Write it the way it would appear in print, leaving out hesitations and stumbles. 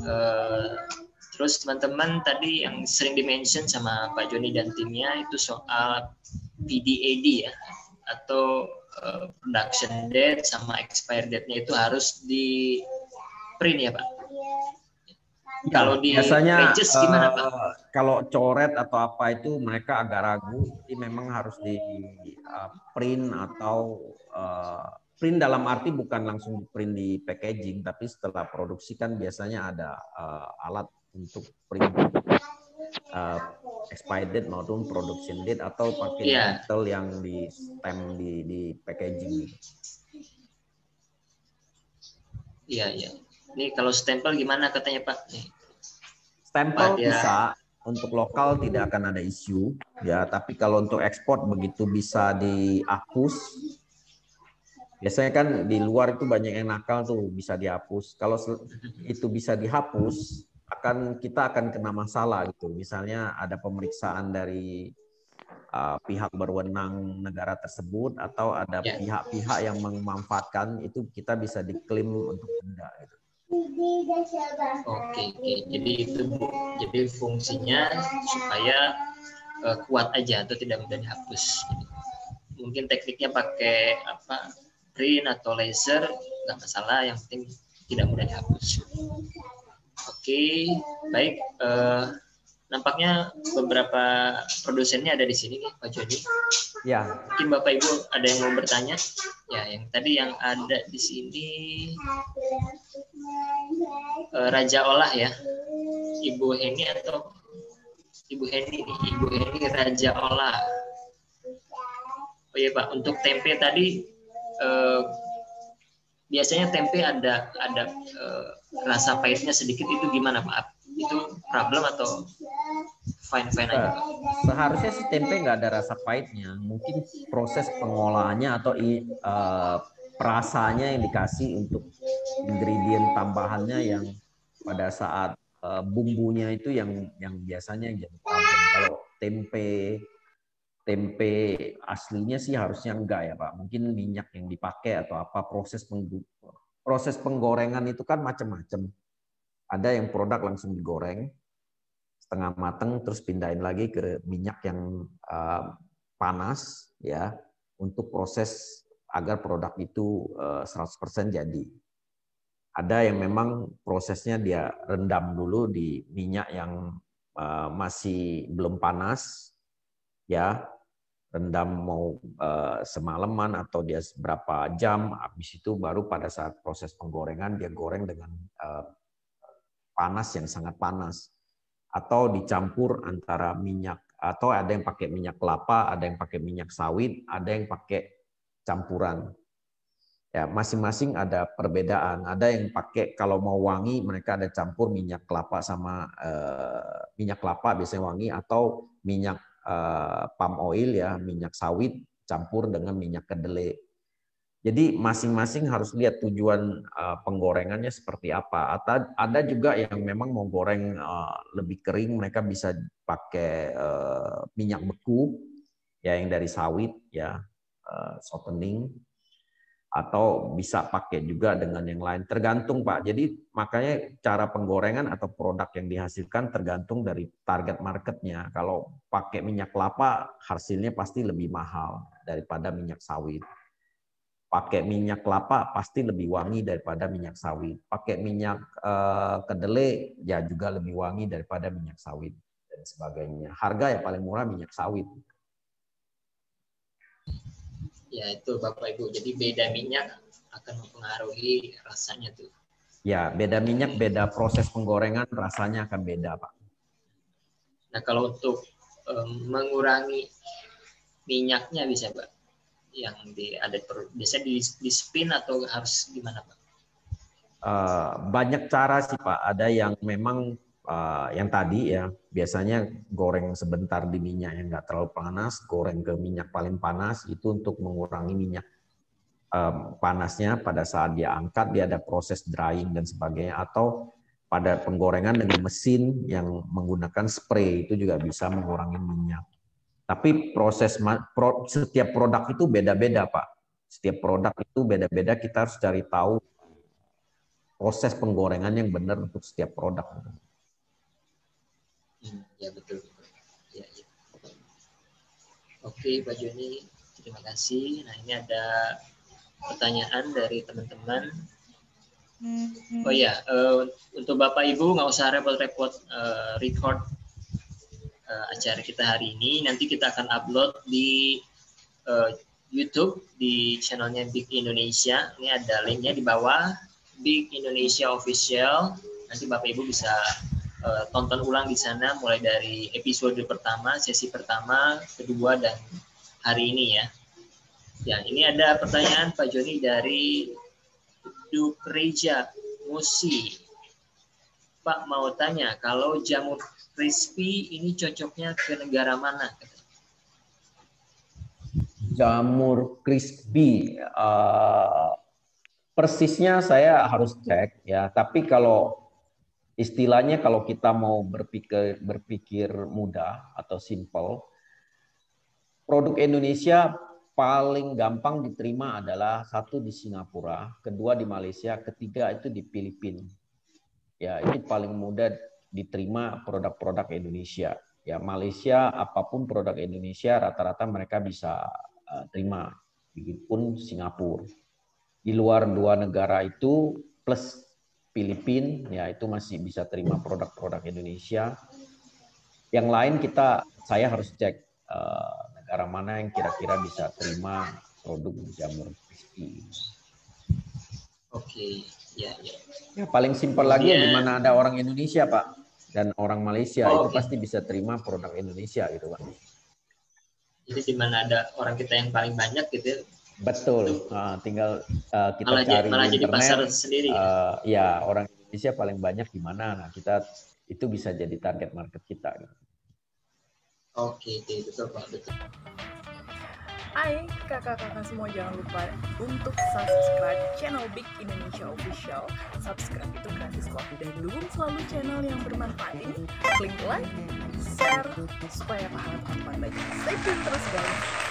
Eh, Terus teman-teman tadi yang sering dimention sama Pak Joni dan timnya itu soal PDAD ya, atau production date sama expire date-nya itu harus di print ya Pak. Ya, Kalau di biasanya pages gimana Pak? kalau coret atau apa itu mereka agak ragu, jadi memang harus di print atau print dalam arti bukan langsung di print di packaging, tapi setelah produksi kan biasanya ada alat untuk print expired date maupun production date atau pakai digital yang di stamp di packaging gitu. Iya, iya. Ini kalau stempel gimana katanya Pak? Nih. Stempel bisa, untuk lokal tidak akan ada isu ya, tapi kalau untuk ekspor begitu bisa dihapus. Biasanya kan di luar itu banyak yang nakal tuh bisa dihapus. Kalau itu bisa dihapus, kita akan kena masalah gitu. Misalnya ada pemeriksaan dari pihak berwenang negara tersebut atau ada pihak-pihak yang memanfaatkan itu, kita bisa diklaim untuk denda gitu. Oke. Jadi itu Bu. Jadi fungsinya supaya kuat aja atau tidak mudah dihapus. Mungkin tekniknya pakai apa? Print atau laser nggak masalah, yang penting tidak mudah dihapus. Oke, baik. Nampaknya beberapa produsennya ada di sini nih Pak Joni. Ya. Mungkin Bapak Ibu ada yang mau bertanya? Ya, yang tadi yang ada di sini Raja Olah ya, Ibu Heni atau Ibu Heni nih, Ibu Heni Raja Olah. Oh iya Pak, untuk tempe tadi biasanya tempe ada rasa pahitnya sedikit, itu gimana Pak? Itu problem atau fine aja Pak? Seharusnya sih tempe nggak ada rasa pahitnya, mungkin proses pengolahannya atau perasanya yang dikasih untuk ingredient tambahannya yang pada saat bumbunya itu yang biasanya jadi problem. Kalau tempe aslinya sih harusnya enggak ya Pak. Mungkin minyak yang dipakai atau apa, proses penggorengan itu kan macam-macam. Ada yang produk langsung digoreng setengah mateng terus pindahin lagi ke minyak yang panas ya, untuk proses agar produk itu 100% jadi. Ada yang memang prosesnya dia rendam dulu di minyak yang masih belum panas ya, rendam mau semalaman atau dia berapa jam, habis itu baru pada saat proses penggorengan dia goreng dengan panas yang sangat panas, atau dicampur antara minyak, atau ada yang pakai minyak kelapa, ada yang pakai minyak sawit, ada yang pakai campuran. Ya, masing-masing ada perbedaan. Ada yang pakai kalau mau wangi mereka ada campur minyak kelapa sama minyak kelapa biasanya wangi, atau minyak palm oil ya, minyak sawit campur dengan minyak kedelai. Jadi masing-masing harus lihat tujuan penggorengannya seperti apa. Atau ada juga yang memang mau goreng lebih kering, mereka bisa pakai minyak beku ya yang dari sawit ya, shortening, atau bisa pakai juga dengan yang lain, tergantung Pak. Jadi makanya cara penggorengan atau produk yang dihasilkan tergantung dari target marketnya. Kalau pakai minyak kelapa hasilnya pasti lebih mahal daripada minyak sawit. Pakai minyak kelapa pasti lebih wangi daripada minyak sawit. Pakai minyak kedelai ya juga lebih wangi daripada minyak sawit dan sebagainya. Harga yang paling murah minyak sawit. Ya itu Bapak Ibu, jadi beda minyak akan mempengaruhi rasanya tuh. Ya, beda minyak, beda proses penggorengan, rasanya akan beda Pak. Nah kalau untuk mengurangi minyaknya bisa Pak, yang biasanya di spin atau harus gimana Pak? Banyak cara sih Pak. Ada yang memang yang tadi ya, biasanya goreng sebentar di minyak yang nggak terlalu panas, goreng ke minyak paling panas, itu untuk mengurangi minyak panasnya. Pada saat dia angkat dia ada proses drying dan sebagainya, atau pada penggorengan dengan mesin yang menggunakan spray itu juga bisa mengurangi minyak. Tapi setiap produk itu beda-beda Pak. Setiap produk itu beda-beda, kita harus cari tahu proses penggorengan yang benar untuk setiap produk. Ya betul. Ya, ya. Oke Pak Joni, terima kasih. Nah ini ada pertanyaan dari teman-teman. Oh ya, untuk Bapak Ibu nggak usah repot-repot record acara kita hari ini. Nanti kita akan upload di YouTube di channelnya Big Indonesia. Ini ada linknya di bawah, Big Indonesia Official. Nanti Bapak Ibu bisa tonton ulang di sana mulai dari episode pertama, sesi pertama, kedua, dan hari ini ya. Ya, ini ada pertanyaan Pak Joni dari Dukreja Musi. Pak mau tanya, kalau jamur crispy ini cocoknya ke negara mana? Jamur crispy, persisnya saya harus cek ya. Tapi kalau istilahnya kalau kita mau berpikir mudah atau simple, produk Indonesia paling gampang diterima adalah satu di Singapura, kedua di Malaysia, ketiga itu di Filipina. Ya, itu paling mudah diterima produk-produk Indonesia. Ya, Malaysia apapun produk Indonesia rata-rata mereka bisa terima, begitupun Singapura. Di luar dua negara itu plus Filipina, ya itu masih bisa terima produk-produk Indonesia. Yang lain saya harus cek negara mana yang kira-kira bisa terima produk jamur crispy. Oke, ya. Ya paling simpel lagi di mana ada orang Indonesia Pak dan orang Malaysia itu pasti bisa terima produk Indonesia gitu Pak. Jadi di mana ada orang kita yang paling banyak gitu. Betul, tinggal kita cari malah di jadi internet. Pasar sendiri. Ya orang Indonesia paling banyak di mana? Nah kita itu bisa jadi target market kita. Gitu. Oke, betul Pak, betul. Hai kakak-kakak semua, jangan lupa untuk subscribe channel Big Indonesia Official. Subscribe itu gratis kok, dan dukung selalu channel yang bermanfaat ini. Klik like, share, supaya pahala teman-teman banyak. Stay tune terus guys.